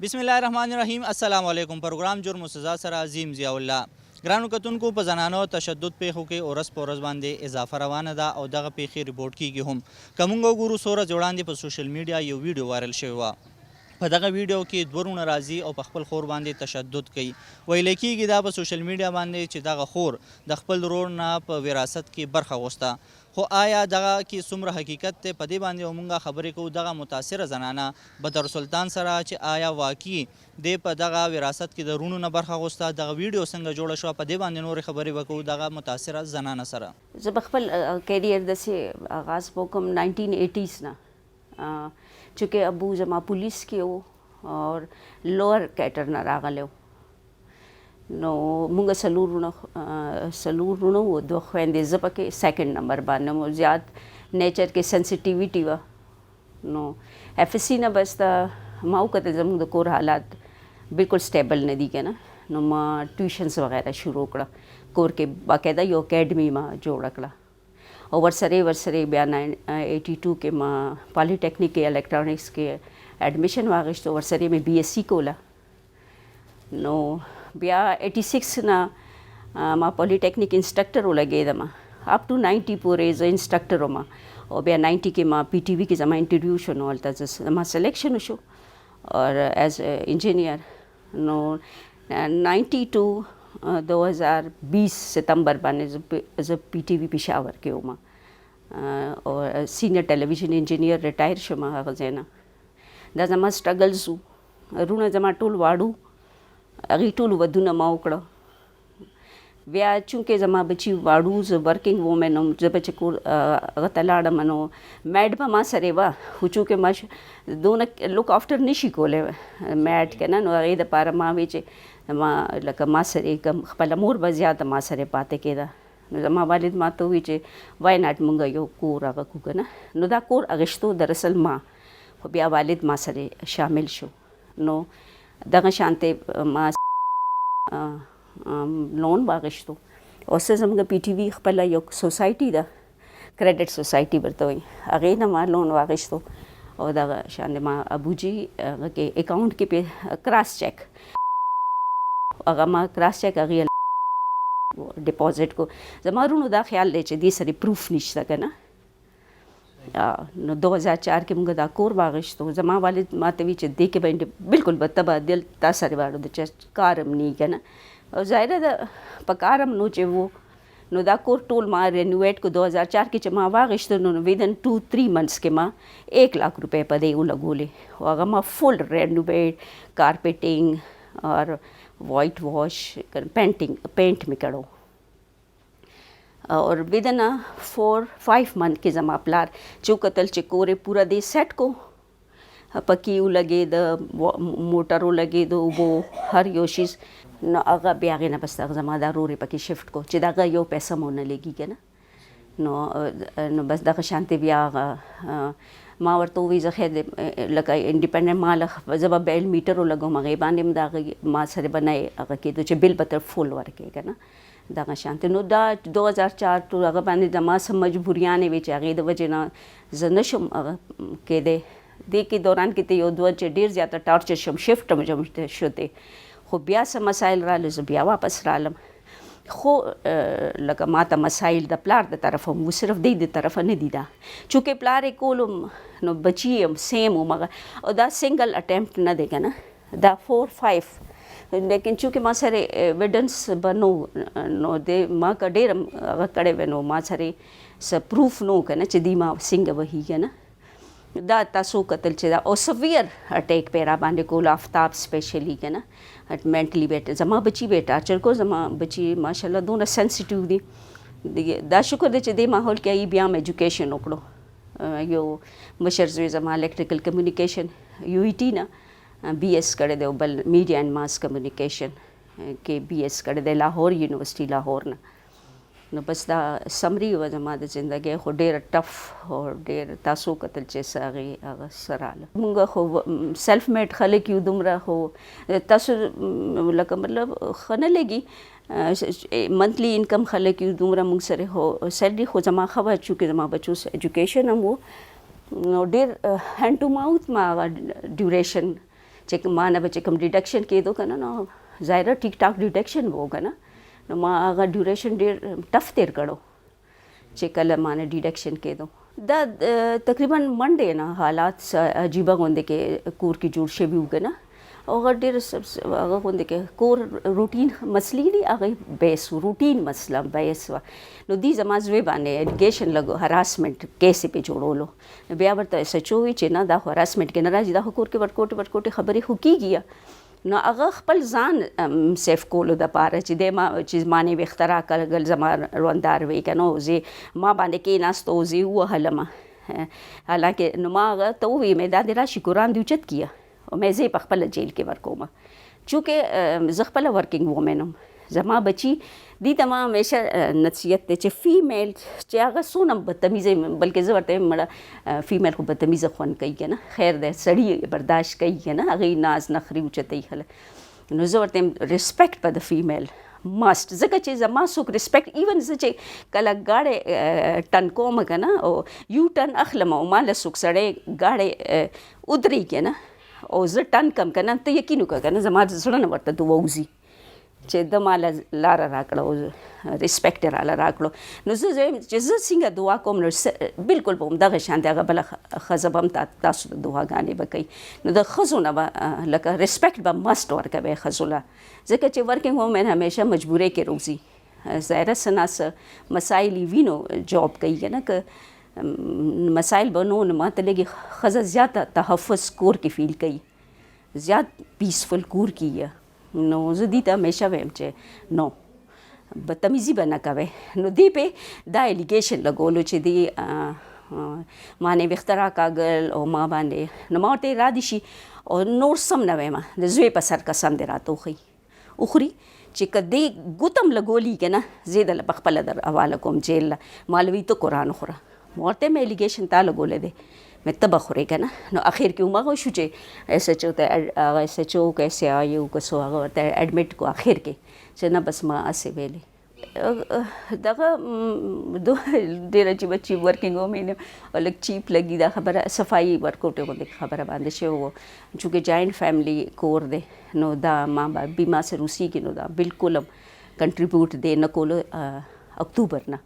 बिस्मिल्लाहिर्रहमानिर्रहीम अस्सलाम वालेकुम। प्रोग्राम जुर्म सज़ा सर अजीम ज़ियाउल्लाह ग्रानू कतुनको په زنانو تشدد پیښو کې اورس په ورځ باندې اضافه روانه ده او دغه پیښې ریپورټ کیږي هم که موږ وګورو څو ورځې وړاندې په سوشل میډیا یو ویډیو وایرل شوی وه. په دغه ویډیو کې دوه وروڼه راځي او په خپل خور باندې تشدد کوي. ویل کېږي دا په سوشل میډیا باندې چې دغه خور د خپل ورور نه په وراثت کې برخه غوښته. خو آیا دغه کې څومره حقیقت دی؟ په دې باندې موږ خبرې کوو دغه متاثره زنانه بدر سلطان سره چې آیا واقعي دی په دغه وراثت کې د وروڼو نه برخه غوښته، دغه ویډیو څنګه جوړه شوه، په دې باندې نورې خبرې وکړو دغه متاثره زنانه سره. زه به خپل کیریئر داسې آغاز وکړم 1980s نه، چونکې ابو زما پولیس کې و اور لوور کیټر نه راغلی و. نو مونږ څلور وروڼه وو، دوه خویندې، زه پکې سیکنډ نمبر باندې وم. زیات نیچر کې سنسیټیویټي وه. نو ایف ایس سی نه بس ته ما وکتل زموږ د کور حالات بالکل سټیبل نه دي که نه. نو ما ټیوشنز وغیره شروع کړه، کور کې باقاعده یو اکیډمي ما جوړه کړه او ورسره بیا 82 کې ما پالیټیکنیک کې الکترونکس کې ایډمیشن واخیستو، ورسره مې بی ایس سی کوله. نو بیا 86 نه ما پالیټیکنیک انسټرکټر ولګېدم، اپ ټو 90 پورې زه انسټرکټر وم. او بیا 90 کې ما پی ټي وي کې زما انټرویو شو، نو هلته زما سلیکشن وشو اور ایز انجینیر. نو 92 2020 ستمبر باندې زه پی ټي وي پېښور کې وم او سینیئر ټلویزیون انجینیر ریټایر شوم هغه ځای نه. دا زما سټرګلز وو. وروڼه زما ټول واړو، هغې ټولو ودونه ما وکړه. بیا چونکې زما بچي واړو، زه ورکینګ وومن وم، زه به چې کور هغه ته لاړم نو میډ به ما سره وه، خو چونکې ما دونه لوک آفټر نشي کولی میډ که نه، نو هغې دپاره ما وی چې ما لکه ما سره کوم خپله مور به زیاته ما سره پاتې کېده. نو زما والد ما ته ووایي چې وای ناټ مونږ یو کور هغه کړو که نه. نو دا کور اخیستو دراصل ما، خو بیا والد ما سره شامل شو. نو دغه شانتې ما لون واخیستو. اوس زموږ پی ټي وي خپله یو سوسایټي ده، کریډټ سوسایټي ورته وایي، هغې نه ما لون واخیستو او دغه شان ما ابوجي هغه کې اکاؤنټ کې پې کراس چیک هغه ما کراس چیک هغې ډپازټ کو. زما وروڼو دا خیال دی چې دې سره پروف نشته که نه. نو 2004 کې موږ دا کور واخیستو. زما والد ما ته وی چې دې کې به بالکل به ته به دل تا سره واړو د چا کار هم نه که نه، او ظاهره ده په کار هم نو چې و. نو دا کور ټول ما رینوویټ کو 2004 کې چې ما واخیستو. نو ودن 2-3 منثس کې ما 1 लाख روپۍ په دې ولګولې او هغه ما فل رینوویټ، کارپیټینګ اور وائٹ واش پینټ مې کړو. اور ودن 4-5 منथ کې زما پلار چې وکتل چې کور یې پوره دی سیټ کو، پکې ولګېده، موټر ولګېده، اوبو هر یو شیز. نو هغه بیا هغې نه بس هغه زما دا رور یې پکې شفټ کو چې دغه یو پیسه مو نه لګي که نه. نو بس دغه شانتې بیا هغه ما ورته ووایي زه خیر لکه انډیپنډنټ ما زه به بیل میټر ولګوم، هغې باندې هم د هغه ما سره به نه هغه کېدو چې بل به تر فول ورکړې که نه دغه شانتې. نو دا 2004 ټول هغه باندې زما څه مجبوریانې وې چې هغې د وجې نه زه نشم هغه کېدی. دې کې دوران کې ته یو دوه چې ډېر زیاته ټارچر شم، شفټ هم شوتې، خو بیا څه مسایل راغله زه بیا واپس رالم. خو لکه ما ته مسایل د پلار د طرفه هم صرف دی د طرفه نه دي دا، چونکې پلار یې کولم نو بچي یم سیم هم هغه، او دا سنګل اټمپټ نه دی که نه، دا 4-5. لیکن چونکې ما سره ایویډنس به نو ما که ډېر هغه کړی وی، نو ما سره څه پروف نو که نه چې دی ما څنګه وهي که نه. دا تاسو کتل چې دا او سویر اټیک پې را باندې کول، آفتاب سپیشلی که نه منټلی به زما بچي به ټارچر کو. زما بچي ماشاءالله دونه سینسیټیو دي. دا شکر دی چې دې ماحول کې بیا م ایجوکیشن وکړو. یو مشر زوی زما الکټریکل کمیونیکیشن یو ای ټي نه بی ایس کړی دی، او بل میډیا اینډ ماس کمیونیکیشن کې بی ایس کړی دی لاهور یونیورسټي لاهور نه. نو بس دا سمري وه زما د زندګۍ، خو ډېره ټف او ډېر تاسو کتل چې څه هغه څه راغله. مونږ خو سیلف میډ خلک یو دومره، خو تاسو لکه مطلب ښه نه لګي منتلی انکم خلک یو دومره مونږ سره، خو سیلري خو زما ښه وه چونکې زما بچو ایجوکیشن هم و. نو ډېر هینډ ټو ماوث ما هغه ډیوریشن چې ما نه به چې کوم ډیډکشن کېدو که نه نو ظاهره ټیک ټاک ډیډکشن به و که نه نو ما هغه ډیوریشن ډېر ټف تېر کړو چې کله ما نه ډیډکشن کېدو. دا تقریبا منډې نه حالات عجیبه غوندې کې کور کې جوړ شوي وو که نه او هغه ډېر هغه غوندې کې کور روټین مسلې دي هغه بحث و روټین مسله بحث وه نو دوی زما زوی باندې ایډوکیشن لګو هراسمنټ کیس یې پې جوړولو بیا ورته ایس ایچ او وي چې نه دا خو هراسمنټ کې نه راځي دا خو کور کې ورکوټې ورکوټې خبرې خو کېږي نو هغه خپل ځان سیف کولو دپاره چې دی ما چې ما نه ویښته راکړل زما روندار وی که نو زه ما باندې کېناستو زه یې ووهلمه حالانکې نو ما هغه ته وویې مې دا دې راشي قرآن دې اوچت کیه او مې زه یې په خپله جیل کې ورکوم چونکې زه خپله ورکینګ وومن یم زما بچي دې ته ما همیشه نصیحت دی چې فیمیل چې هغه څونه بدتمیزه بلکې زه ورته یم مړه فیمیل خو بدتمیزه خوند کوي که نه خیر دی سړي برداشت کوي که نه هغې ناز نخري اوچتوي خلک نو زه ورته یم ریسپیکټ په د فیمیل ماست ځکه چې زما څوک ریسپیکټ ایون زه چې کله ګاډی ټن کوم که نه او یو ټن اخلم او ما له څوک سړی ګاډی ودرېږي که نه او زه ټن کم که نه ته یقین وکړه که نه زما د زړه نه ورته دعا وځي چې د ما له لاره راکړه او ریسپیکټ یې راله راکړو نو زه وایم چې زه څنګه دعا کوم نو بلکل به همدغه شانتې هغه بله ښځه به هم تاسو ته دعاګانې به کوي نو د ښځو نه به لکه ریسپیکټ به مست ورکوئ ښځو له ځکه چې ورکینګ وومن همیشه مجبورۍ کې روزي ظاهره څه نه څه مسایل یې وي نو جاب کوي که نه که مسایل به نو ما ته لږې ښځه زیاته تحفظ کور کې فیل کوي زیات پیسفل کور کې نو زه دې ته همیشه وایم چې نو بدتمیزي به نه کوئ نو دې پې دا الیګیشن لګولو چې دې ما نه ویښته راکاږل او ما باندې نو ما ورته را دي شي او نور سم نه وایم د زوی په سر قسم دې راته وخوري چې که دې ګوتم لګولي که نه زه یې دله په خپله در حواله کوم جیل له ما لوي ته قرآن وخوره ما ورته یم الیګیشن تا لګولی دی مې ته به خورې که نه نو اخر کې همغه شو چې ایس ایچ او ته هغه ایس ایچ او که ایس آی او که څو هغه ورته اډمیټ کو اخر کې چې نه بس ما هسې ویلې دغه ډېر عجیب عجیب ورکینګ وومن او لږ چیپ لګي دا خبره صفایي ورکوټې غوندې خبره باندې شوې وه چونکې جاینټ فیملی کور دی نو دا ما بي ما سره اوسېږي نو دا بلکل هم کنټریبیوټ دی نه کولو اکتوبر نه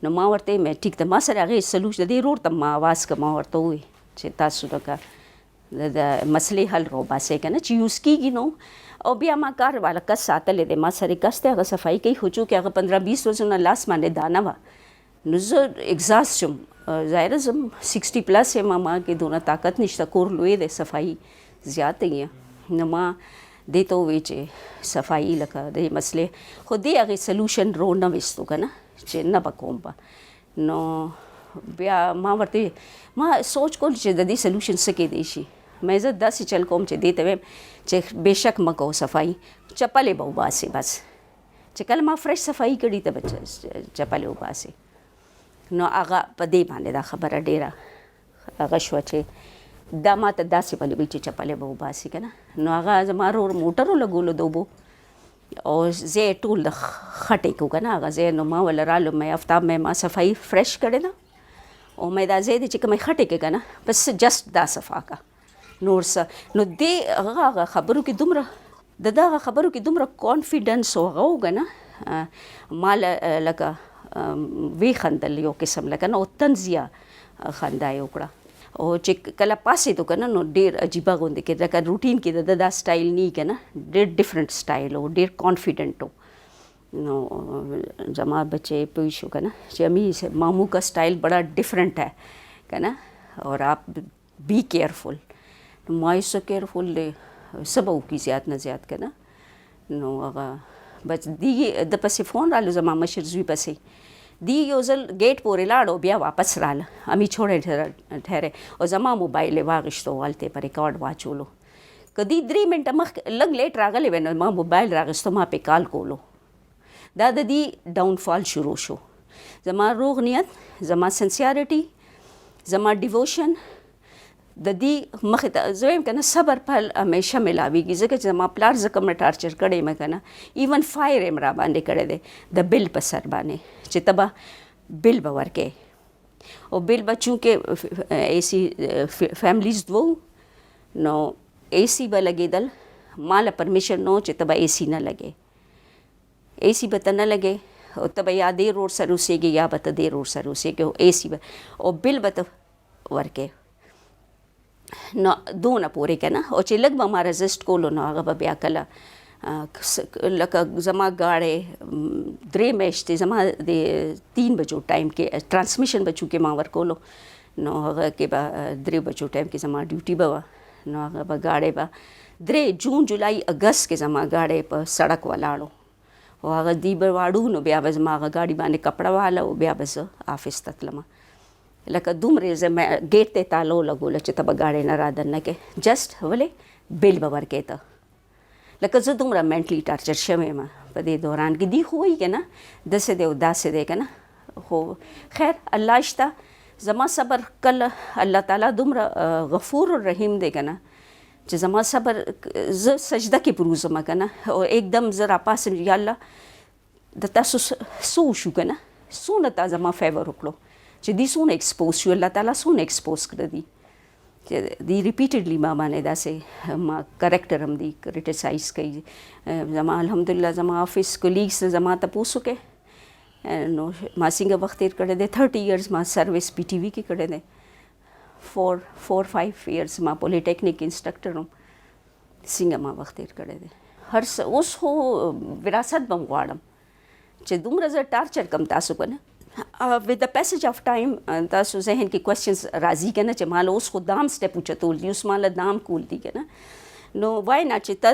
نو ما ورته مې ټیک ده ما سره هغې سلوش د دې رور ته ما آواز که ما ورته ووایي چې تاسو لکه د مسلې حل راوباسئ که نه چې یوز کېږي نو او بیا ما کار والا کس ساتلی دی ما سره کس دی هغه صفایي کوي خو چونکې هغه 15-20 ورځو نه لاس باندې دانه وه نو زه اګزاست شم ظاهره زه 60 پلس یم ما کې دونه طاقت نشته کور لوی دی صفایي زیاته یې نو ما دې ته ووایي چې صفایي لکه د مسلې خو دې هغې سلوشن رو نه ویستو که نه چې نه به کوم به نو بیا ما ورته ما سوچ کول چې د دې سلوشن څه کېدی شي مې زه داسې چل کوم چې دې ته وایم چې بېشک مه کوو صفایي چپلې به وباسې بس چې کله ما فرش صفایي کړي ته به چپلې وباسې نو هغه په دې باندې دا خبره ډېره هغه شوه چې دا ما ته داسې ولې وایي چې چپلې به وباسې که نه نو هغه زما ورور موټرو لګولو د اوبو او زه یې ټول د خټې کو که نه هغه ځای نو ما وله رالو مې افتاب مې ما صفایي فرش کړې ده او مې دا ځای دی چې کومې خټې کې که نه بس جسټ دا صفا کا نور څه نو دې هغه خبرو کې دومره د دغه خبرو کې دومره کانفیډنس و هغه و که نه ما لکه وی خندل یو قسم لکه نه او طنزیه خندا یې وکړه او چې کله پاسېدو که نه نو ډېر عجیبه غوندې کې لکه روټین کې د دا سټایل نه که نه ډېر ډفرنٹ سټایل و ډېر کانفیډنٹ و نو زما بچے پوه شو که نه چې امی مامو کا سٹائل بڑا ڈفرینٹ ہے کہ نا اور آپ بی کیئرفل نو ما یې څه کیئرفل څه به وکړي زیات نه زیات که نه نو هغه بچ دی د پسې فون رالو زما مشر زوی پسې دی یو ځل ګیټ پورې لاړو بیا واپس راله امی چھوړې ټهرې او زما موبایل یې واغېشتو هلته په ریکارډ واچولو که دی 3 منټه مخکې لږ لیټ راغلی وی نو ما موبایل راغېستو ما پې کال کولو دا د دې ډاون فال شروع شو زما روغ نیت زما سنسیارټي زما ډیووشن د دې مخې ته زه وایم که نه صبر پل همیشه میلاویږي ځکه چې زما پلار زه کوم ټارچر کړی یم که نه ایون فایر یې را باندې کړی دی د بل په سر باندې چې ته به بل به ورکې او بل به چونکې ایسی فیملیز دوو نو AC به لګېدل، ماله پرمیشن نو چې ته به AC نه لګې. AC به ته نه لګې او ته به یا دې روډ سره اوسېږې یا به ته دې روډ سره اوسېږې او AC به او بل به ته ورکې. نو دونه پورې که نه، او چې لږ به ما رزسټ کولو نو هغه به بیا کله لکه زما ګاډی 3 میاشتې زما د 3 بجو ټایم کې ټرانسمیشن به چونکې ما ورکولو نو هغه کې به 3 بجو ټایم کې زما ډیوټي به وه، نو هغه به ګاډی به 3 جون جولای اګست کې زما ګاډی په سړک ولاړو او هغه دی به واړو نو بیا به زما هغه ګاډي باندې کپړه واله او بیا به زه آفس ته تلمه. لکه دومره زه ګیټ ته تالو لګوله چې ته به ګاډی نه رادننه کې جسټ ولې بیل به ورکې ته. لکه زه دومره مینټلی ټارچر شوې یم په دې دوران کې. دی خو وایي که نه داسې دی او داسې دی که نه، خو خیر الله شته. زما صبر کله الله تعالی دومره غفور الرحیم دی که نه چې زما صبر زه سجده کې پروزم که نه او एकदम زه راپاسم یا الله د تاسو څه وشو که نه، څونه تا زما فیور وکړو چې دی څونه ایکسپوز شو، الله تعالی څونه ایکسپوز کړه دی چې دی ریپیټډلی ما باندې داسې ما کریکټر هم دی کریټیسایز کوي. زما الحمدلله زما آفس کولیګس زما تپوس وکړي نو ما څنګه وخت تیر کړی دی. 30 ایئرز ما سروس PTV کې کړی دی. 4-5 ایئرز ما پولیټیکنیک انسټرکټر هم څنګه ما وخت تیر کړی دی. هر څه اوس خو وراثت به م غواړم چې دومره زه ټارچر کم تاسو که نه with the passage of time تاسو ذهن کې کوېسچنز راځي که نه چې ماله اوس خو دام سټیپ اوچتول دي، اوس ماله دام کول دي که نه، نو وای نه چې ته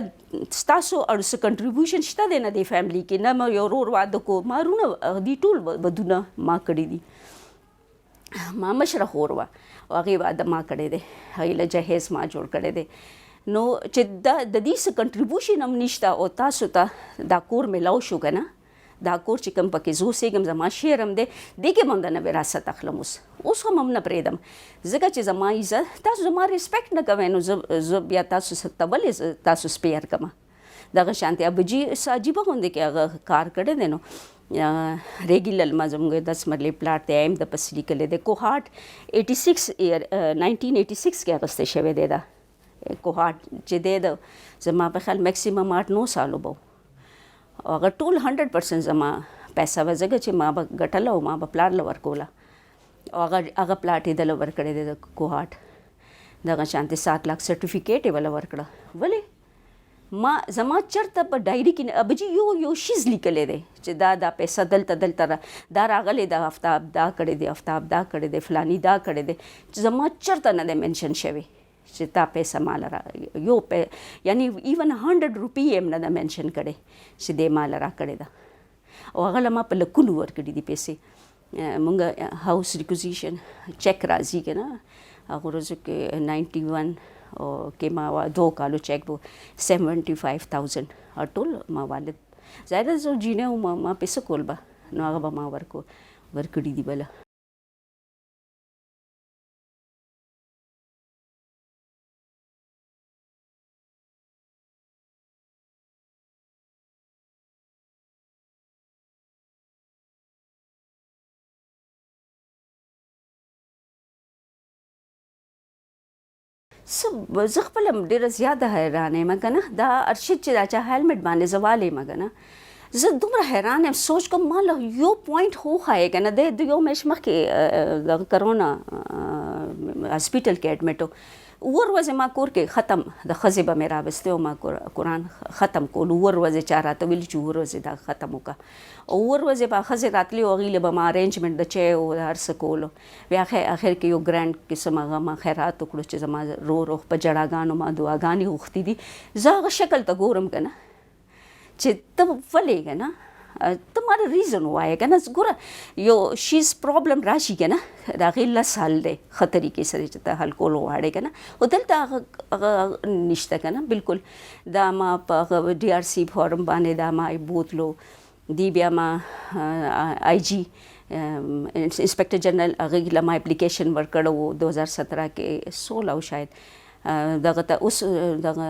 ستاسو اړ څه کنټریبیوشن شته دی نه دی فیملی کې، نه مې یو ورور واده کو، مارونه دي ټول ودونه ما کړي دي. ما مشره خور وه او هغې واده ما کړی دی، هغې له جهیز ما جوړ کړی دی. نو چې د دې څه کنټریبیوشن هم نشته او تاسو ته دا کور میلاو شو که نه، دا کور چې کوم پکې زه اوسېږم زما شعر هم دی، دې کې به هم د نه وراثت اخلم. اوس هم نه پرېږدم ځکه چې زما عزت تاسو زما ریسپیکټ نه کوئ نو زه بیا تاسو ته ولې تاسو سپیر کړم. دغه شانتې ابوجي څه عجیبه غوندې کې هغه کار کړی دی. نو ریګیلل ما زموږ 10 مرلې پلاټ دی ایم د پسې لیکلی دی. کوهاټ 1986 کې اخیستی شوی دی. دا کوهاټ چې دی د زما په خیال میکسیمم 8-9 سالو به او هغه ټول 100% زما پیسه وه ځکه چې ما به ګټله او ما به پلاټ له ورکوله او هغه پلاټ یې دله ورکړی دی د کوهاټ. دغه شانتې 7 लाख سرټیفیکیټ یې وله ورکړه. ولې ما زما چېرته په ډایري کې ابجي یو شیز لیکلی دی چې دا پیسه دلته دا راغلی دا آفتاب دا کړی دی، آفتاب دا کړی دی، فلانی دا کړی دی، چې زما چېرته نه دی منشن شوی چې تا پیسه ماله یو یعنی ایون 100 روپۍ هم نه ده منشن کړی چې دې ماله را کړې ده او هغه له ما په لکونو ورکړي دي پیسې. مونږ هاوس ریکوزیشن چیک راځي که نه، هغه ورځو کې 91 کې ما 2 کالو چیک به 75,000 ټول ما والد ظاهره زه جینه وم ما پیسه کول به نو هغه به ما ورکړي دي بله. زه خپله ډېره زیاته حیرانه یم که نه. دا ارشد چې دا چا هیلمټ باندې زه والی یم که نه، زه دومره حیران یم. سوچ کوم ما له یو پوینټ وښایې که نه، د یو میاشت مخکې د کرونا هاسپیټل کې اډمیټ و. اووه ورځې ما کور کې ختم د ښځې به مې راوستی او ما قرآن ختم کولو. اووه ورځې چا راته ویلي چې اووه ورځې دا ختم وکړه. اووه ورځې به ښځې راتلې او هغې له به ما ارینجمنټ د چای او هر څه کولو. بیا اخر کې یو ګرانډ قسم هغه ما خیرات وکړو چې زما روح په جړاګانو ما دعاګانې غوښتې دي. زه هغه شکل ته ګورم که نه چې ته ولې که نه ته ماته ریزن ووایه که نه. ګوره یو شیز پرابلم راشي که نه د هغې 10 حل دی ښه طریقې سره چې ته حل کول غواړې که نه، خو دلته هغه نشته که نه بالکل. دا ما په هغه DRC فارم باندې دا ما بوتلو دی. بیا ما IG انسپیکټر جنرال هغې له ما اپلیکیشن ورکړی و 2017 کې 16 شاید. دغه ته اوس دغه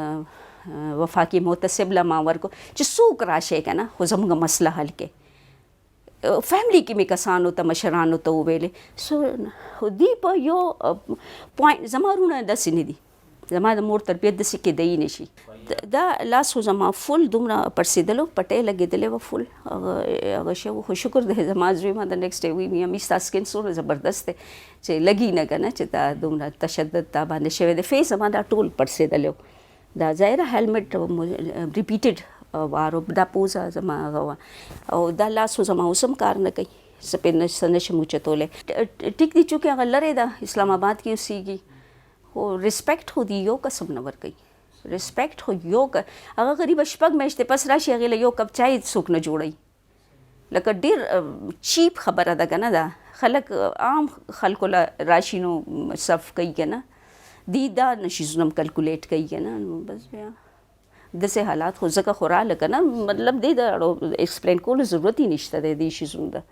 وفاقي محتسب له ما ورکو چې څوک راشي که نه خو زموږ مسله حل کړي. فیملی کې مې کسانو ته مشرانو ته وویلې. سو دی په یو پوینټ زما وروڼه داسې نه دي زما د مور تربیت داسې کېدی نه شي. دا لاس خو زما فل دومره پړسېدلو پټۍ لګېدلې وه فل هغه شی خو شکر دی زما زوی ما د نیکسټ ډے وی مې امي ستا سکن څومره زبردست دی چې لګي نه که نه چې دا دومره تشدد تا باندې شوی دی. فیس زما دا ټول پړسېدلی و. دا ظاهره هیلمټ ریپیټډ وارو دا پوزه زما هغه وه او دا لاس خو زما اوس هم کار نه کوي څه پرې څه نشم اوچتولی. ټیک دی چونکې هغه لرې ده اسلام آباد کې اوسېږي خو ریسپیکټ خو دی یو قسم نه ورکوي. ریسپیکټ خو یو هغه غریبه شپږ میاشتې پس راشي هغې له یو کپ چای څوک نه جوړوي. لکه ډېر چیپ خبره ده که نه ده خلک عام خلکو له راشي نو صف کوي که نه دی دا شیزونه هم کلکولیټ کوي که نه نو بس بیا داسې حالات خو ځکه خو راله که نه مطلب دی د ایکسپلین کولو ضرورت یې نشته دی دې شیزونو ده.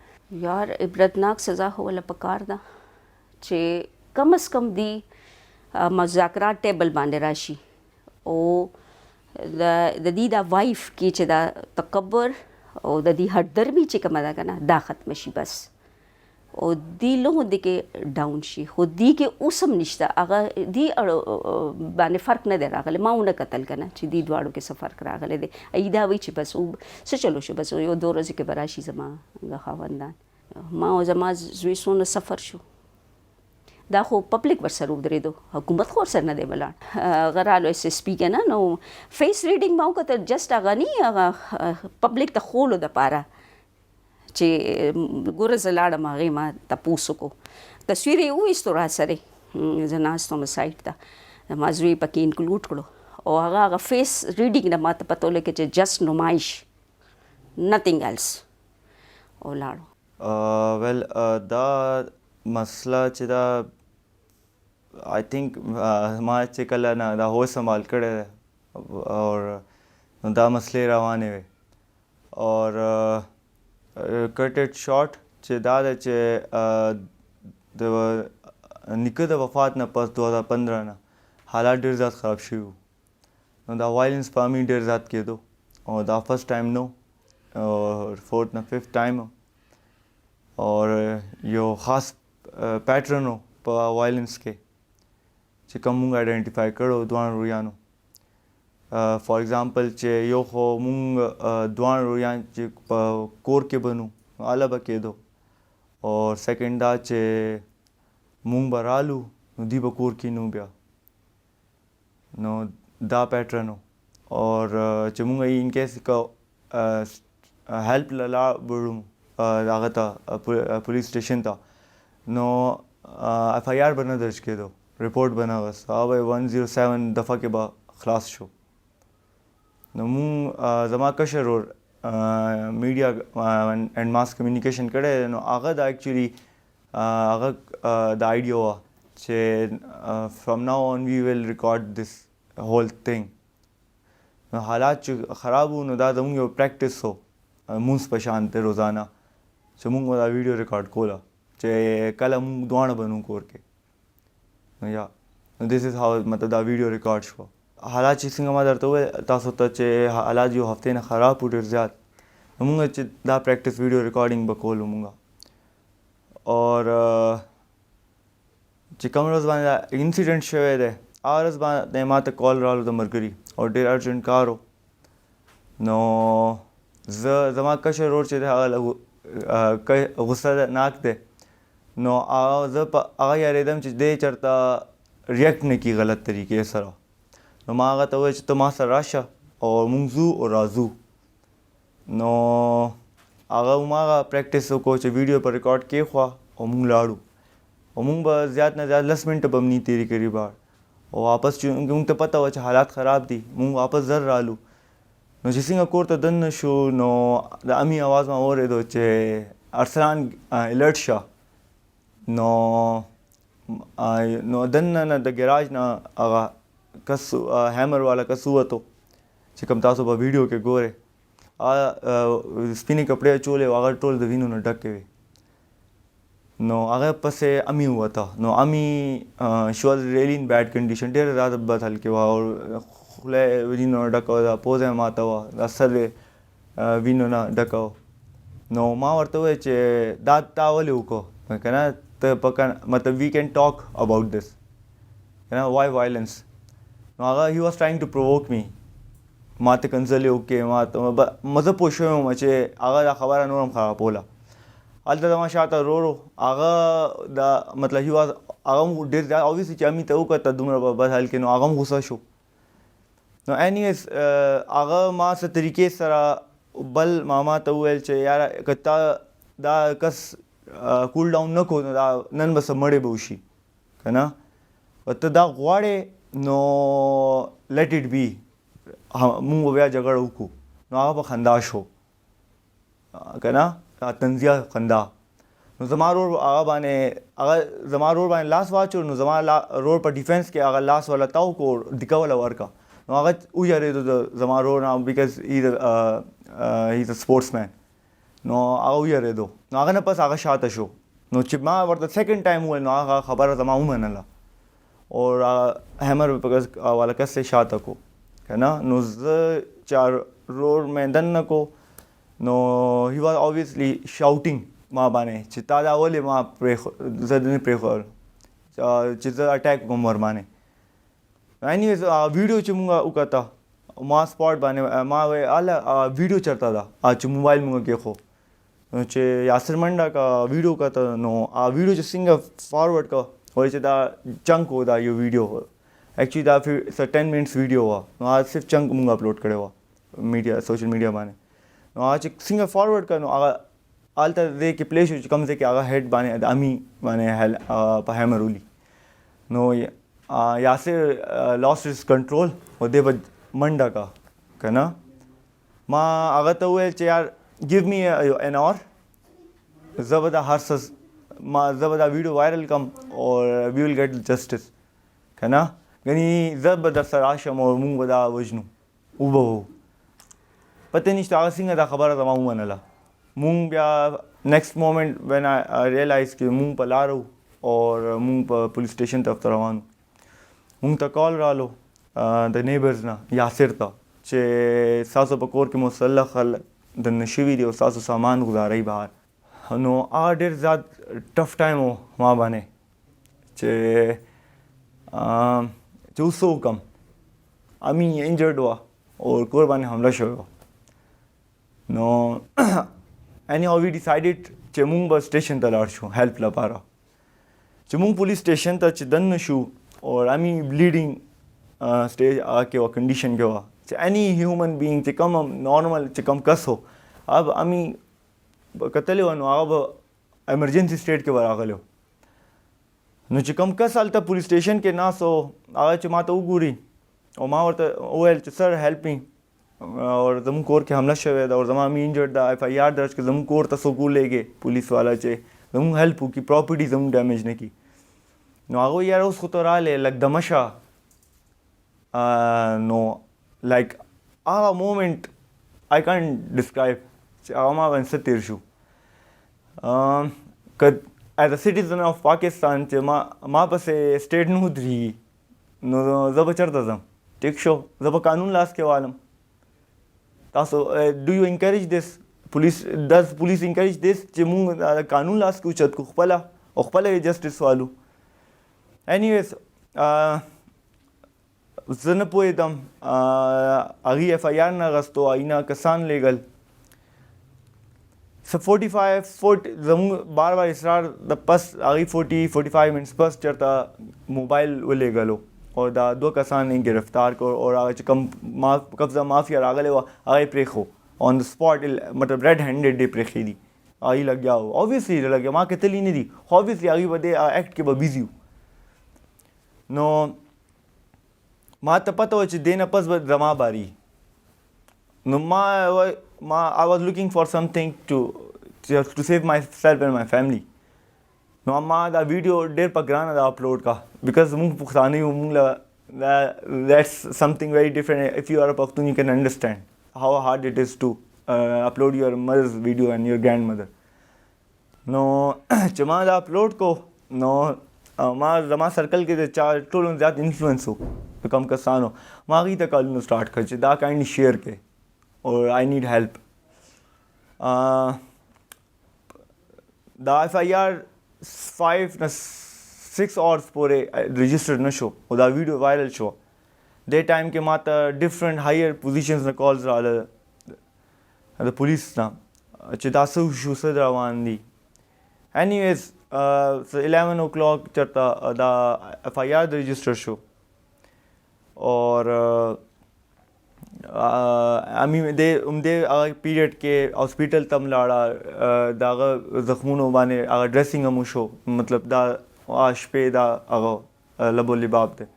یار عبرتناک سزا خو ولله پکار ده چې کم از کم دی مذاکرات ټیبل باندې راشي او د دې دا وایف کې چې دا تکبر او د دې هټدرمي چې کومه ده که نه دا ختمه شي بس او دی لږ دی کې ډاون شي. خو دی کې اوس هم نشته هغه دی باندې فرق نه دی راغلی. ما ونه کتل که نه چې دی دواړو کې څه فرق راغلی دی. ای دا وایي چې بس څه چلو شو بس یو 2 ورځې کې به راشي زما خاوندان. ما او زما زوی څونه سفر شو دا خو پبلک ورسره ودرېدو حکومت خو ورسره نه دی ولاړ. هغه رالو اس اس پي که نه نو فیس ریډینګ ما وکتل جسټ هغه نه هغه پبلک ته ښولو دپاره چې ګوره زه لاړم هغې ما تپوس وکړو تصویر یې وویستو را سره زه ناست وم سایټ ته زما زوی پکې انکلوډ کړو او هغه فیس ریډینګ نه ما ته پته ولګېد چې جسټ نمایش نتھنګ ایلس او لاړو. ویل دا مسله چې دا آئی تھنک ما چې کله نه دا هوش سنبھال کړی دی اور دا مسلې روانې وې اور کټ اټ شارټ چې دا ده چې د نیکه د وفات نه پس 2015 نه حالات ډېر زیات خراب شوي وو نو دا وایلنس په امي ډېر زیات کېدو او دا فرسٹ ټایم نو فورتھ نه ففتھ ټایم اور یو خاص پیټرن و په وایلنس کې چې کوم مونږ آیډنټیفای کړو دواړو روریانو. فار ایگزامپل چې یو خو مونږ دواړو روریان چې په کور کې بنو اله به کېدو اور سیکنډ دا چې مونږ به رالو نو دوی به کور کې نو بیا نو دا پیټرن و اور چې مونږ ان کیس هیلپ له لاړو هغه ته پولیس سټیشن ته نو ایف آئی آر به نه درج کېدو رپورټ به نه غوښت هغه به 107 دفعه کې به خلاص شو. نو مونږ زما کشر ورور میډیا اینډ ماس کمیونیکیشن کړی نو هغه دا ایکچولی هغه د آیډیا وه چې فرام ناو آن وی ویل ریکارډ دس هول تھنګ. نو حالات چې خراب وو نو دا زموږ یو پریکټس و مونځ په شان دی روزانه چې مونږ دا ویډیو ریکارډ کوله چې کله مونږ دواړه بنو کور کې نو یا نو دس از هاو مطلب دا ویډیو ریکارډ شوه. حالات چې څنګه ما درته وویل تاسو ته چې حالات یو هفتې نه خراب و ډېر زیات نو مونږ چې دا پریکټس ویډیو ریکارډینګ به کولو مونږ اور چې کوم ورځ باندې انسیډنټ شوی دی هغه ورځ باندې ما ته کال رالو د ملګري او ډېر ارجنټ کار و نو زما کشر ورور چې دی هغه غصه ناک دی نو زه په هغه یارېدم چې دی چېرته ریاکټ نه کړي غلط طریقې سره نو ما هغه ته وویل چې ته ما سره راشه او مونږ ځو او راځو. نو هغه هماغه پریکټس وکړو چې ویډیو په ریکارډ کېښوه او مونږ لاړو او مونږ به زیات نه زیات 10 منټه به هم نه تېرې کړي بار او واپس چې مونږ ته پته وه چې حالات خراب دي مونږ واپس زر رالو. نو چې څنګه کور ته دننه شو نو د امي آواز ما واورېدو چې ارسلان الرټ شه نو دننه نه د ګراج نه هغه کس هیمر والا کس ووتو چې کوم تاسو په ویډیو کې ګورئ سپینې کپړې اچولې و هغه ټول د وینو نه ډکې وې نو هغه پسې امي ووته نو امي شي واز ریلی ان بیډ کنډیشن ډېره زیاته بد حال کې وه او خوله یې وینو نه ډکه وه دا پوزه یې ماته وه دا سر یې وینو نه ډکه وه. نو ما ورته وویل چې دا تا ولې وکړو که نه ته په مطلب وی کین ټاک اباؤټ دس که نه وای وایلنس نو هغه هی واز ټراینګ ټو پرووک می ما ته کنځلې وکړې ما ته مزه پوه شوی وم چې هغه دا خبره نور هم خرابوله هلته زما شاته ورور هغه دا مطلب هی واز هغه هم ډېر زیات اوبویسلی چې امي ته وکته دومره په بد حال کې نو هغه هم غوسه شو نو انیویز هغه ما څه طریقې سره بل ماما ته وویل چې یاره که تا دا کس کول ډاون نه کو نو دا نن به څه مړې به وشي که نه ته دا غواړې نو لیټ اټ بي مونږ به بیا جګړه وکړو نو هغه په خندا شو که نه طنزیه خندا نو زما رور هغه باندې لاس واچو نو زما رور په ډیفینس کې هغه لاس والا تاو کو دیکه والا ورکا نو هغه ویارېدو د زما رور نه بیکاز هی از ا سپورټس مین نو هغه ویارېدو نو هغه نه پس هغه شاته شو نو چې ما ورته سیکنډ ټایم وویل نو هغه خبره زما ومنله اور هیمر والا کس سے شاته کو که نه نو زه چې رور مې دننه کو نو هی واز obviously shouting ما باندې چې تا دا ولې ما زه نه پرېښول چې زه اټیک کوم ور باندې انیویز ویډیو چې مونږ وکته ما سپاټ باندې ما وی اله ویډیو چرته ده چې موبایل مونږ کېښو نو چې یاسر منډه کا ویډیو وکته نو ویډیو چې څنګه فارورډ کا وایي چې دا چنک و دا یو ویډیو ایکچولی دا 10 منټس ویډیو وه نو هغه صرف چنک مونږ اپلوډ کړی وه میډیا سوشل میډیا باندې نو هغه چې څنګه فارورډ کړ نو هغه هلته ځای کې پلی شو چې کوم ځای کې هغه هیډ باندې د امي باندې په هیمر ولي نو یاسر لاس his کنټرول او دی به منډه کا که نه ما هغه ته وویل چې یار ګیو می ان اور زه به دا هر څه زه به دا ویډیو وایرل کم اور وی ول ګیټ جسټس که نه ګنې زه به در سره راشم او مونږ به دا وژنو وبه وو پته نشته هغه څنګه دا خبره زما ومنله مونږ بیا نیکسټ مومنټ وین آی ریئلایز چې مونږ په لار وو اور مونږ په پولیس سټیشن طرف ته روان وو مونږ ته کال رالو د نیبرز نه یاسر ته چې ستاسو په کور کې مسلح خلک دننه شوي دي او ستاسو سامان ګزاروي بهر نو هغه ډېر زیات ټف ټایم و ما باندې چې اوس څه وکړم امي انجرډ وه اور کور باندې حمله شوی وه نو anyhow we decided چې مونږ به سټیشن ته لاړ شو هیلپ لپاره چې مونږ پولیس سټیشن ته چې دننه شو اور امي بلیډینګ سټیج هغه کې وه کنډیشن کې وه چې any human being چې کوم نارمل چې کوم کس هو اب امي کتلی وه نو هغه به ایمرجنسي سټیټ کې به راغلی و نو چې کوم کس هلته پولیس سټیشن کې ناست و هغه چې ما ته وګوري او ما ورته وویل چې سر هیلپ می اور زموږ کور کې حمله شوې ده او زما امي انجرډ ده ایف آی آر درج کړه زموږ کور ته څوک ولېږي پولیس والا چې زموږ هیلپ وکړي پراپرټي زموږ ډیمیج نه کړي نو هغه یاره اوس خو ته راغلی لږ دمه شه نو لایک هغه مومنټ آی کانټ ډسکرایب چې هغه ما باندې څه تېر شو که ایز ا سټیزن آف پاکستان چې ما پسې سټیټ نه ودرېږي نو زه به چېرته ځم ټیک شو زه به قانون لاس کې والم تاسو ډو یو انکریج دس پولیس انکریج دس چې مونږ قانون لاس کې اوچت کړو خپله او خپله یې جسټس والو انیویز زه نه پوهېدم هغې ایف آی آر نه اخیستو هغې نه کسان لېږل څه 45 زموږ بار اصرار د پس هغې 45 منټس پس چېرته موبایل ولېږلو او دا 2 کسان یې ګرفتار کړو او هغه چې کوم قبضه مافیا راغلی وه هغه یې پرېښو آن د سپاټ مطلب ریډ هینډډ یې پرېښي دي هغې لګیا و اوبویسلی لګیا ما کتلي نه دي خو اوبویسلی هغې به دې ایکټ کې به بیزي وو نو ما ته پته وه چې دې نه پس به زما باري نو ما I was looking for something to save myself and my family نو ما دا ویډیو ډېر په ګرانه دا اپلوډ کا بیکاز مونږ پښتانه یو مونږ له that's something very different if you are a Pakhtun you can understand how hard it is to upload your mother's video and your grandmother نو چې ما دا اپلوډ کو نو ما زما سرکل کې د ټولو زیات انفلوئنس و د کم کسانو ما هغې ته کالونه سټارټ کړ چې دا کایندلی شیر کړئ اور آئی نیډ هیلپ دا ایف آئی آر 5 نه 6 آورس پورې رجسټر نه شو او دا ویډیو وایرل شو دې ټایم کې ماته ډفرنٹ هایر پوزیشنز نه کالز راغله د پولیس نه چې دا څه وشو څه روان دي. اینیویز 11 o'clock چېرته دا ایف آی آر رجسټر شو اور همدې هغه پیریډ کې هاسپیټل ته م لاړه د هغه زخمونو باندې هغه ډریسنګ هم وشو مطلب دا شپې دا هغه لب و لباب دی.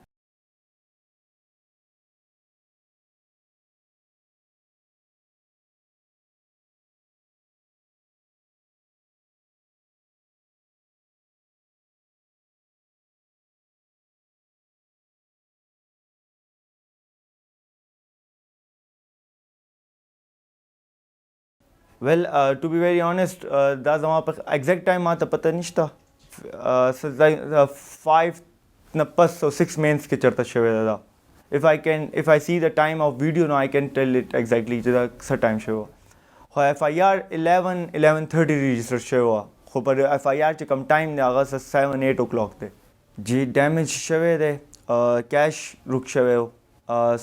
ویل ټو بی ویری آنیسٹ دا زما په ایگزیکٹ ټایم ماته پته نشته 5 نه پس 6 مینس کې چېرته شوې ده دا. if I see the time of video now I can tell it exactly چې دا څه ټایم شوی خو ایف آی آر 11:30 رجسټر شوی خو پر ایف آی آر چې کوم ټایم دی هغه 7-8 o'clock دی. جی ډیمیج شوی دی کیش روک شوی و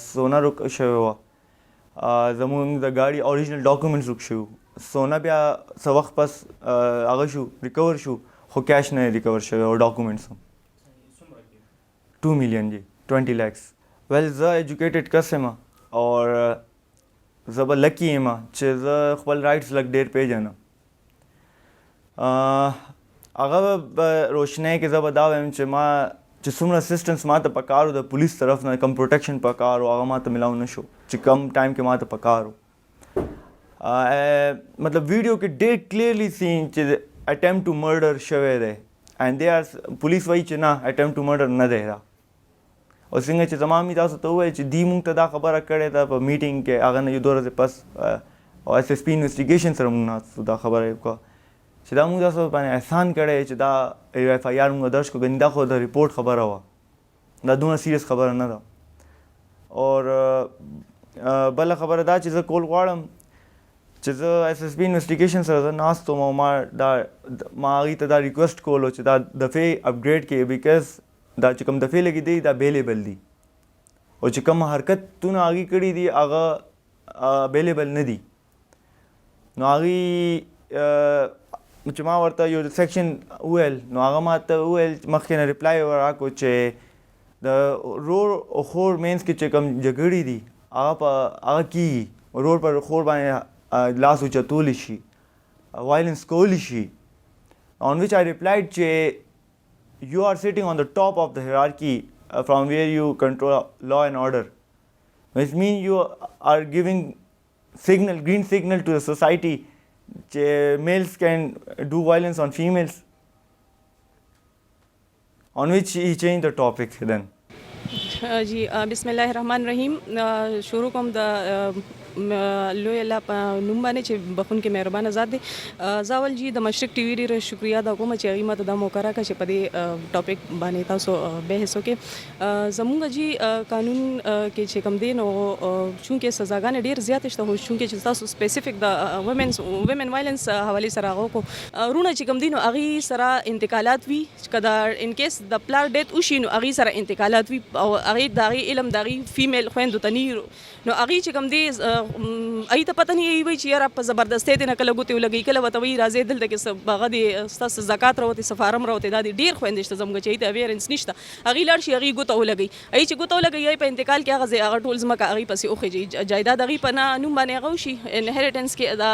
سونا روک شوی و زمونږ د گاڑی اوریجنل ډاکومنټس روک شوي سونا بیا څه وخت پس هغه شو ریکور شو خو کیش نه ریکور شوی او ډاکومنټس هم 2 million جی 20 lakhs. ویل زه ایجوکیټډ کس یم اور زه به لکی یم چې زه خپل رایټس لږ ډېر پیژنم. هغه به روشنۍ کې زه به دا وایم چې ما چې څومره اسسټنس ما ته پکار و د پولیس طرف نه کم پروټیکشن پکار و هغه ما ته میلاو نه شو چې کم ټایم کې ما ته پکار و. مطلب ویډیو کې ډېر کلیرلی سین چې اټیمپټ ټو مرډر شوی دی اینڈ دے آر پولیس وایي چې نه اټیمپټ ټو مرډر نه دی دا. او څنګه چې زما مې تاسو ته وویل چې دوی مونږ ته دا خبره کړې ده په میټینګ کې هغه نه یو 2 ورځې پس او ایس ایس پي انویسټیګیشن سره مونږ دا خبره وکړه چې دا مونږ تاسو باندې احسان کړی چې دا ایف آی آر مونږ درج کړو ګنې دا خو د ریپورټ خبره وه دا دومره سیریس خبره نه ده. اور بله خبره دا چې زه کول غواړم چې زه ایس ایس پي انویسټیګیشن سره زه ناست وم او ما هغوی ته دا ریکویسټ کولو چې دا دفعې اپګریډ کړي بیکاز دا چې کوم دفعې لګېدي دا بیلیبل دي او چې کوم حرکتونه هغوی کړي دي هغه بیلیبل نه دي. نو هغوی چې ما ورته یو سیکشن وویل نو هغه ما ته وویل مخکې نه ریپلای راکړو چې د رور او خور مینس کې چې کوم جګړې دي هغه کېږي رور پر خور باندې لاس اوچتولی شي وایلنس کولی شي. on which I replied چې you are sitting on the top of the hierarchy from where you control law and order which means you are giving green signal to the society چې males can do violence on females, on which he changed the topic then. जी बिस्मिल्लाहिर्रहमानिर्रहीम. شروع کوم د لوی الله په نوم باندې چې بخونکې مهربانه ذات دی. زه اول جی د مشرق ټي وي ډېره شکریا ادا کوم چې هغوی ماته دا موقع راکړه چې په دې ټاپک باندې تاسو بحث وکړئ. زموږ جی قانون کې چې کوم دی نو چونکې سزاګانې ډېر زیاتې شته خو چونکې چې تاسو سپیسیفیک د ویمن وایلنس حوالې سره هغه وکړو رونه چې کوم دی نو هغوی سره انتقالات وي که دا ان کیس د پلار ډیت وشي نو هغوی سره انتقالات وي او هغوی د هغوی علم د هغوی فیمیل خویندو ته نه نو هغوی چې کوم دی هغوی ته پته نه وي چې یاره په زبردستۍ دې نه کله ګوتې ولګوي کله ورته وایي راځئ دلته کې هغه دی ستاسو زکات راوتې څه فارم راوتې دا دي ډېر خویندې شته زموږ چې هغوی ته اویرنس نشته هغوی لاړ شي هغوی ګوته ولګوي هغوی چې ګوته ولګوي هغوی په انتقال کې هغه ځای هغه ټول ځمکه هغوی پسې وخېږي جایداد هغوی په نوم باندې هغه وشي انهریټنس کې دا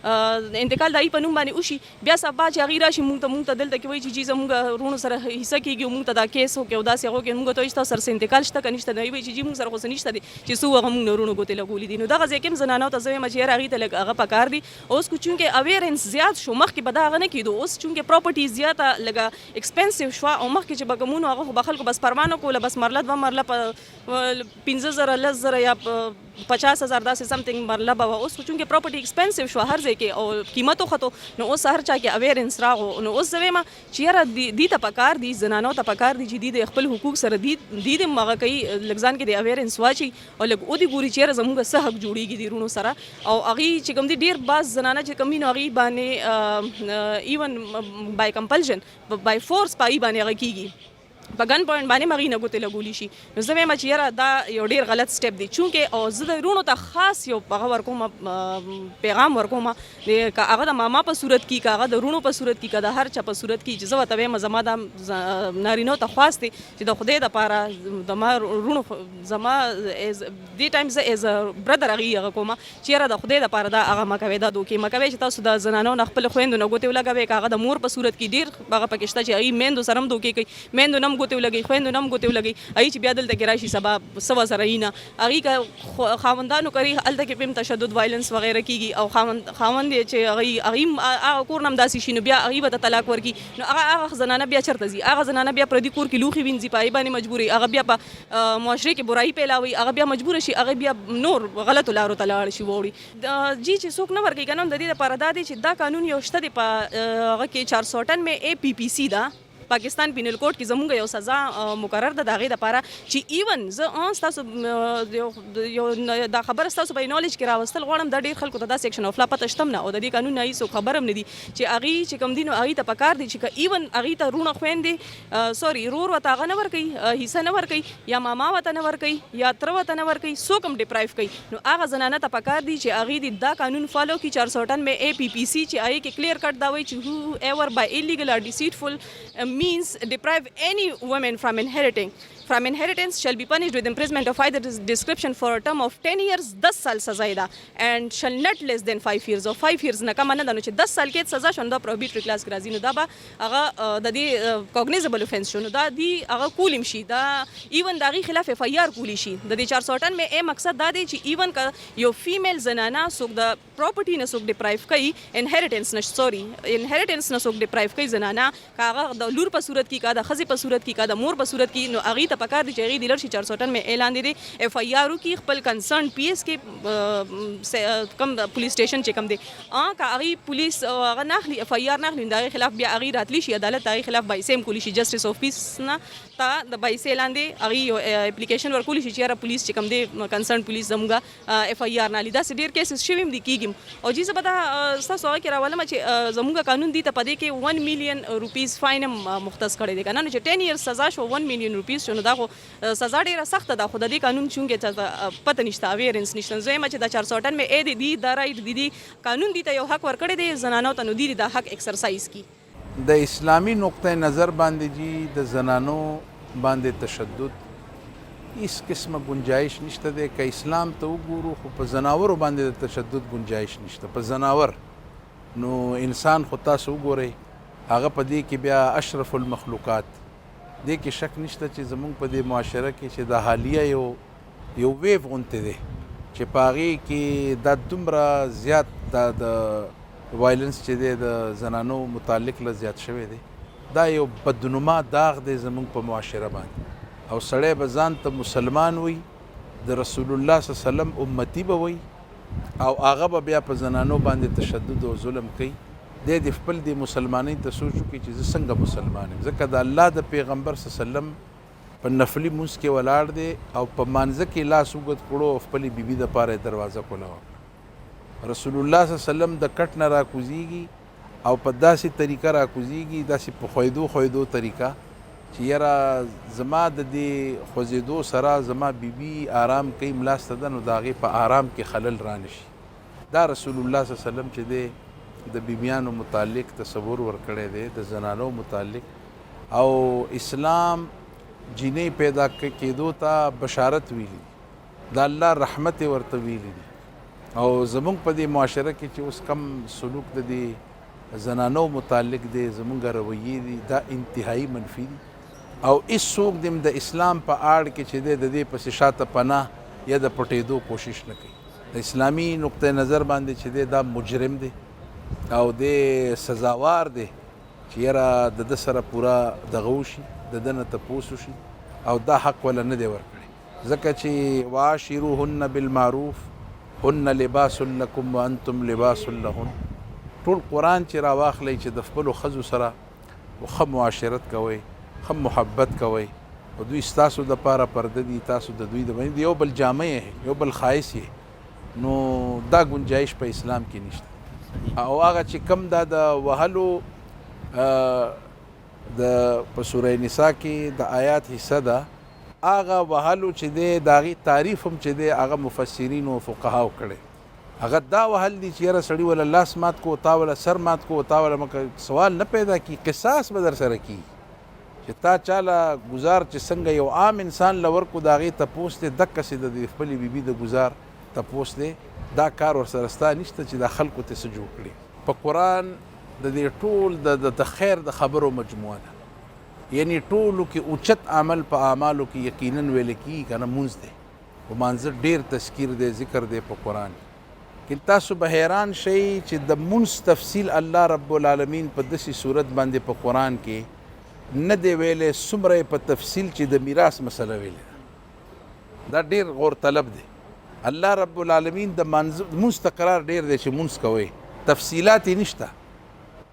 انتقال د هغوی په نوم باندې وشي بیا سبا چې هغوی راشي مونږ ته دلته کې وایي چې جي زموږ وروڼو سره حصه کېږي او مونږ ته دا کیس وکړي او داسې هغه وکړي مونږ ته وایي چې تاسو سره څه انتقال شته که نشته هغوی وایي چې جي مونږ سره خو څه نشته دی چې څو هغه مونږ نه وروڼو ګوتې لګولي دي. نو دغه ځای کې هم زنانو ته زه وایم چې یاره هغوی ته لږ هغه پکار دي. اوس خو چونکې اویرنس زیات شو مخکې به دا هغه نه کېدو اوس چونکې پراپرټي زیاته لږه ایکسپینسیو شوه او مخکې چې به کومونو هغه خو به خلکو بس پروا نه کوله بس مرله دوه مرله په 15,000 10,000 یا 50,000 داسې سمثینګ مرله به وه. اوس خو چونکې پراپرټي ایکسپینسیو شوه هر ځای کې او قیمت وختو نو اوس هر چا کې اویرنس راغو نو اوس زه وایم چې یاره دوی ته پکار دي زنانو ته پکار دي چې دوی د خپل حقوق سره دوی د هغه کوي لږ ځان کې د اویرنس واچي او لږ ودې ګوري چې یاره زموږ څه حق جوړېږي د وروڼو سره او هغوی چې کوم دي ډېر بعض زنانه چې کوم وي نو هغوی باندې ایون بای کمپلژن بای فورس په هغوی باندې هغه کېږي په ګن پوینټ باندې مغې نه ګوتې لګولی شي. نو زه وایم چې یاره دا یو ډېر غلط سټپ دی، چونکې او زه د وروڼو ته خاص یو هغه ورکوم پیغام ورکوم که هغه د ماما په صورت کې، که هغه د وروڼو په صورت کې، که د هر چا په صورت کې، چې زه ورته وایم زما دا نارینهو ته خواست دی چې د خدای دپاره زما وروڼو زما دې ټایم زه ایز برادر هغه کوم چې یاره د خدای دپاره دا هغه مه کوئ، دا دوکې مه کوئ چې تاسو د زنانو نه خپلو خویندو نه ګوتې ولګوئ. که هغه د مور په صورت کې ډېر هغه پکې شته چې هغې میندو سره هم دوکې کوي، میندو نه هم ګوتې ولګوي، خویندو نه هم ګوتې ولګوي، هغې چې بیا دلته کې راشي سبا سوه سره یي نه هغې که خاوندانو کوي هلته کې پم تشدد وایلنس وغیره کېږي، او خاوند یې چې هغې هغه کور نه هم داسې شي نو بیا هغې به ته طلاق ورکړي. نو هغه زنانه بیا چېرته ځي؟ هغه زنانه بیا پردي کور کې لوښي وینځي، په هغې باندې مجبورې، هغه بیا په معاشرې کې برایي پیلاوي، هغه بیا مجبوره شي هغه بیا نور غلطو لارو ته لاړ شي واوړي. جی چې څوک نه ورکوي که نه، د دې لپاره دا دی چې دا قانون یو شته دی په هغه کې 498 APPC ده، پاکستان پینل کوډ کې زمونږ یو سزا مقرر ده د هغې دپاره چې ایون زه ستاسو یو دا خبره ستاسو په نالج کې راوستل غواړم. دا ډېر خلکو ته دا سیکشن آف لا پته شته هم نه، او د دې قانون نه هېڅوک خبر هم نه دي چې هغې چې کوم دي نو هغې ته پکار دي چې که ایون هغې ته روڼه خویندې سوري رور ورته هغه نه ورکوي، حصه نه ورکوي، یا ماما ورته نه ورکوي، یا تره ورته نه ورکوي، څوک هم ډپرایو کوي، نو هغه زنانه ته پکار دي چې هغې دې دا قانون فالو کړي 498 APPC چې هغې کې کلیر کټ دا وایي چې who ever by illegal or deceitful means deprive any woman from inheritance shall be punished with imprisonment of either description for a term of 10 years 10 سال سزا ده and shall not less than 5 years or 5 years نه کم نه ده. نو چې 10 سال کې سزا شون دا پروبیټری کلاس کې راځي، نو دا به هغه د دې کوګنیزبل اوفنس شو، نو دا دی هغه کولم شي، دا ایون د هغې خلاف FIR کولی شي. د دې 498 مقصد دا دی چې ایون که یو فیمیل زنانه څوک د پراپرټي نه څوک ډپرایو کوي، انهریټنس نه څوک ډپرایو کوي زنانه، که هغه د لور په صورت کې، که د ښځې په صورت کې، که د مور په صورت کې، نو هغې ته پکار دي چې هغې د لړ شي 498 اعلان دی FIR وکړي خپل کنسرن PS کې کوم پولیس سټیشن چې کوم دی، که هغې پولیس هغه نه اخلي FIR نه اخلي، د هغې خلاف بیا هغې راتلی شي عدالت، هغې خلاف بایسه هم کولی شي، جسټس آف پیس نه ته د بایسې اعلان دی هغې یو اپلیکیشن ورکولی شي چې یاره پولیس چې کوم دی کنسرن پولیس زموږه FIR نه اخلي. داسې ډېر کیسز شوي هم دي کېږي. او جی زه به دا ستاسو هغه کې راولم چې زموږ قانون دی ته په دې کې 1 million روپیز فاین هم مختص کړی دی که نه، نو چې 10 years سزا شو 1 million روپیز شو، نو دا خو سزا ډېره سخته ده، خو د دې قانون چونکې پته نشته، اویرنس نشته. زه یم چې دا 498 دی دا رایټ دی قانون دی ته یو حق ورکړی دی زنانو ته، نو دی دا حق ایکسرسایز کی. د اسلامی نقطه نظر باندې جی د زنانو باندې تشدد هیڅ قسمه گنجائش نشته دی. که اسلام ته وګورو خو په زناورو باندې د تشدد گنجائش نشته. په زناور نو انسان خو تاسو وګورئ هغه په دې کې بیا اشرف المخلوقات، دې کې شک نشته چې زمونږ په دې معاشره کې چې د حالیه یو ویو غونتی دی چې په هغې کې دا دومره زیات د وایلنس چې دی د زنانو متعلق له زیات شوی دی، دا یو بدنما داغ دی زمونږ په معاشره باندې. او سړی به ځان ته مسلمان وي، د رسول الله صلی الله علیه وسلم امتی به وي، او هغه به بیا په زنانو باندې تشدد او ظلم کوي. دی د خپل د مسلمانۍ ته سوچ وکړي چې زه څنګه مسلمان یم، ځکه د الله د پیغمبر صلی الله علیه وسلم په نفلي مونځ کې ولاړ دی او په مانځه کې لاس اوږد کړو او خپلې بیبي دپاره یې دروازه کوله وکړه. رسول الله صلی الله علیه وسلم د کټ نه راکوزیږي او په داسې طریقه راکوزیږي، داسې په خویدو طریقه چې یاره زما د دې خوځېدو سره زما بیبي آرام کوي ملاسته ده، نو د هغې په آرام کې خلل رانشي. دا رسول الله صلی الله علیه وسلم چې دی د بیبیانو متعلق تصور ورکړی دی، د زنانو متعلق. او اسلام جینۍ پیدا کېدو ته بشارت ویلي، د الله رحمت یې ورته ویلي دي. او زمونږ په دې معاشره کې چې اوس کم سلوک د دې زنانو متعلق دی، زمونږ رویې دي، دا انتهایی منفي دي. او هېڅوک دې د اسلام په آړ کې چې دی د دې پسې شاته پناه یا د پټېدو کوشش نه کوي. د اسلامي نقطه نظر باندې چې دی دا مجرم دی او د سزاوار دی چې یاره د ده سره پوره دغه وشي، د ده نه تپوس وشي، او دا حق وله نه دی ورکړی. ځکه چې وعاشروهن بالمعروف هن لباس لکم وانتم لباس لهن. ټول قرآن چې راواخلی چې د خپلو ښځو سره ښه معاشرت کوئ، ښه محبت کوئ، او دوی ستاسو دپاره پرده دي، تاسو د دوی د باندې یو بل جامه یې، یو بل ښایست یې، نو دا گنجایش په اسلام کې نشته. او هغه چې کم دا د وهلو د په سوره نساء کې د آیات حصہ ده هغه وهلو چې دی د هغې تعریف هم چې دی هغه مفسرینو او فقهاو کړی هغه دا وهل دي چې یاره سړي ولا لاس مات کو تا ولا سر مات کو تا ولا مکه سوال نه پیدا کی قصاص به در سره کی چې تا چاله ګزار چې څنګه یو عام انسان لور کو د هغې تپوس دی دقسې د خپلې بیبي د ګزار تپوس دی دا کار ورسره ستا نشته چې دا خلکو ته څه جوړ کړي په قرآن د دې ټول د خیر د خبرو مجموعه ده یعنی ټولو کې اوچت عمل په اعمالو کې یقینا ویل کېږي که نه مونځ دی په مانځه ډېر تذکیر دی ذکر دی په قرآن کې تاسو به حیران شئ چې د مونځ تفصیل الله رب العالمین په داسې صورت باندې په قرآن کې نه دی ویلی څومره په تفصیل چې د میراث مسله ویلې ده دا ډېر غور طلب دی الله رب العالمین د مونځ تقرار ډېر دی چې مونځ کوئ تفصیلات یې نشته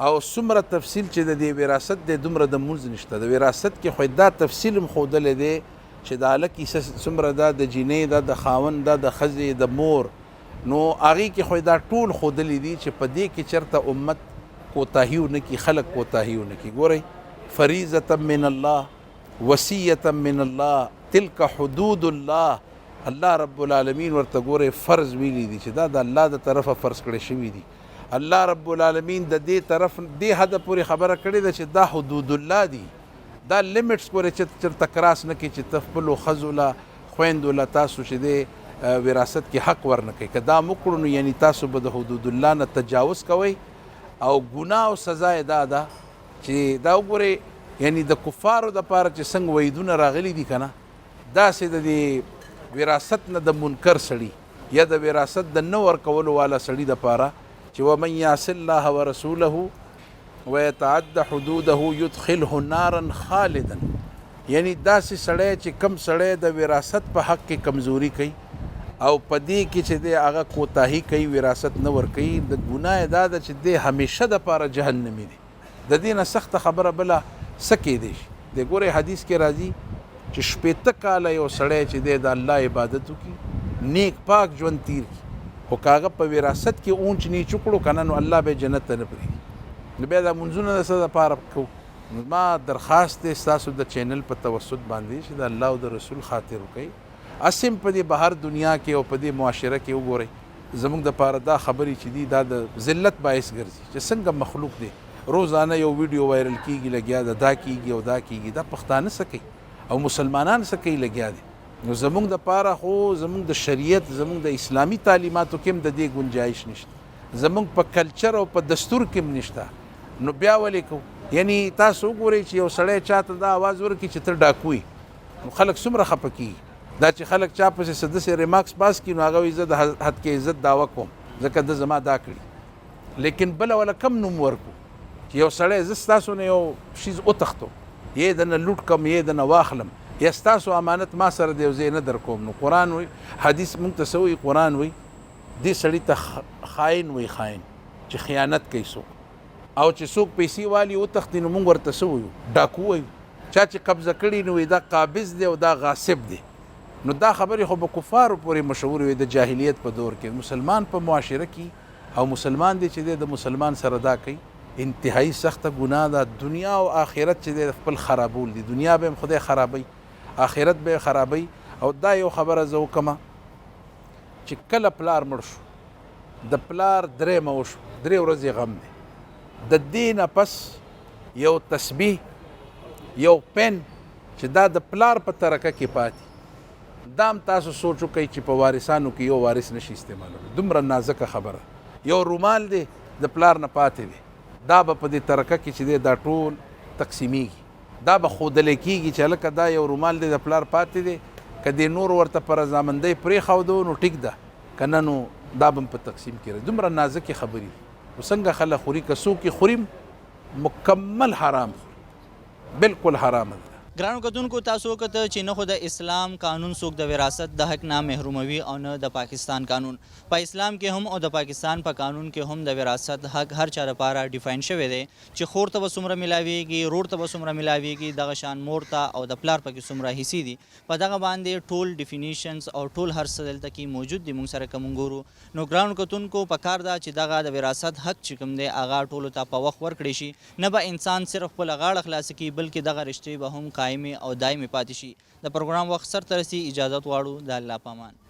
او څومره تفصیل چې د دې وراثت دی دومره د مونځ نشته د وراثت کې خو دا تفصیل هم ښودلی دی چې د هلک کیسه څومره ده د جینۍ ده د خاوند ده د ښځې د مور نو هغې کې خو دا ټول ښودلی دي چې په دې کې چېرته امت کوتاهي ونه کړي خلک کوتاهي ونه کړي ګورئ فریضة من الله وصیة من الله تلک حدود الله الله رب العالمین ورته ګورئ فرض ویلی دي چې دا د الله د طرفه فرض کړی شوي دي الله رب العالمین د دې طرف دې حد پورې خبره کړې ده چې دا حدود الله دي دا لیمټس پورې چې چېرته کراس نه کړي چې ته خپلو ښځو له خویندو له تاسو چې دی وراثت کې حق ورنه کوي که دا وکړو نو یعنی تاسو به د حدود الله نه تجاوز کوئ او ګناه او سزا یې دا ده چې دا وګورئ یعنی د کفارو دپاره چې څنګه وعیدونه راغلي دي که نه داسې د دې وراثت نه د منکر سړي یا د وراثت د نه ورکولو والا سړي دپاره چې ومن یعص الله ورسوله ویتعد حدوده یدخله نارا خالدا یعنی داسې سړی چې کم سړی د وراثت په حق کې کمزوري کوي او په دې کې چې دی هغه کوتاهي کوي وراثت نه ورکوي د ګناه دا ده چې دی همیشه دپاره جهنمي دی د دې نه سخته خبره بله څه کیدی شي د ګورئ حدیث کې راځي چې شپېته کاله یو سړی چې دی د الله عبادت وکړي نیک پاک ژوند تیر کړي خو که هغه په وراثت کې اونچ نیچ وکړو که نه نو الله به جنت ته نه پرېږدي نو بیا دا منځونه د څه دپاره کوو نو ما درخواست دی ستاسو د چینل په توسط باندې چې د الله او د رسول خاطر وکئ اسم په دې بهر دنیا کې او په دې معاشره کې وګورئ زموږ دپاره دا خبرې چې دي دا د ذلت باعث ګرځي چې څنګه مخلوق دی روزانه یو ویډیو وایرل کېږي لګیا ده دا کېږي او دا کېږي دا پښتانه څه کوي او مسلمانان څه کوي لګیا دي نو زمونږ دپاره خو زمونږ د شریعت زمونږ د اسلامي تعلیماتو کې هم د دې گنجایش نشته زمونږ په کلچر او په دستور کې هم نشته نو بیا ولې کوو یعنی تاسو وګورئ چې یو سړی چاته دا آواز ورکړي چې ته ډاکو یې نو خلک څومره خفه کېږي دا چې خلک چا پسې څه داسې ریمارکس پاس کړي نو هغه وایي زه د حد کې عزت دعوه کوم ځکه ده زما دا کړي لیکن بله وله کم نوم ورکو چې یو سړی زه ستاسو نه یو شیز وتښتو یې دنه لوټ کم یې دنه واخلم یا ستاسو امانت ما سره دی او زه نه در کوم نو قرآن وی حدیث مونږ ته څه وایي قرآن وی دې سړي ته خاین وی خاین چې خیانت کوي څوک او چې څوک پیسې والي وتښتي نو مونږ ورته څه وایو ډاکو وایو چا چې قبضه کړي نو وایي دا قابض دی او دا غاصب دی نو دا خبرې خو به کفارو پورې مشهور وي د جاهلیت په دور کې مسلمان په معاشره کې او مسلمان دی چې دی د مسلمان سره دا کوي انتهایی سخته ګناه ده دنیا او آخرت چې دی خپل خرابول دي دنیا به هم خدای خرابوي آخرت به خرابوي او دا یو خبره زه وکمه چې کله پلار مړ شو د پلار درېیمه وشو 3 ورځې غم دی د دې نه پس یو تسبیح یو پن چې دا د پلار په ترکه کې پاتې دا هم تاسو سوچ وکئ چې په وارثانو کې یو وارث نشي استعمالولی دومره نازکه خبره یو رومال دی د پلار نه پاتې دی دا به په دې ترکه کې چې دی دا ټول تقسیمیږي دا به ښودلی کېږي چې هلکه دا یو رومال دی د پلار پاتې دی که دې نور ورته په رضامندۍ پرېښودو نو ټیک ده که نه نو دا به هم په تقسیم کې راځي دومره نازکې خبرې دي خو څنګه خلک خوري که څوک یې خوري مکمل حرام خوري بالکل حرامه ده ګرانو کتونکو تاسو وکته چې نه خو د اسلام قانون څوک د وراثت د حق نه محروموي او نه د پاکستان قانون په اسلام کې هم او د پاکستان په قانون کې هم د وراثت حق هر چا لپاره ډیفاین شوی دی چې خور ته به څومره ملاویږي رور ته به څومره ملاویږي دغه شان مور ته او د پلار پکې څومره حصې دي په دغه باندې ټول ډیفینیشنز او ټول هر څه دلته کې موجود دي موږ سره کوم ګورو نو ګرانو کتونکو پکار دا چې دغه د وراثت حق چې کوم دی هغه ټولو ته په وخت ورکړی شي نه به انسان صرف خپل غاړه خلاص کړي بلکې دغه رشتې به هم قایمې او دایمې پاتې شي د پروګرام وخت سرته رسي اجازت غواړو د الله پامان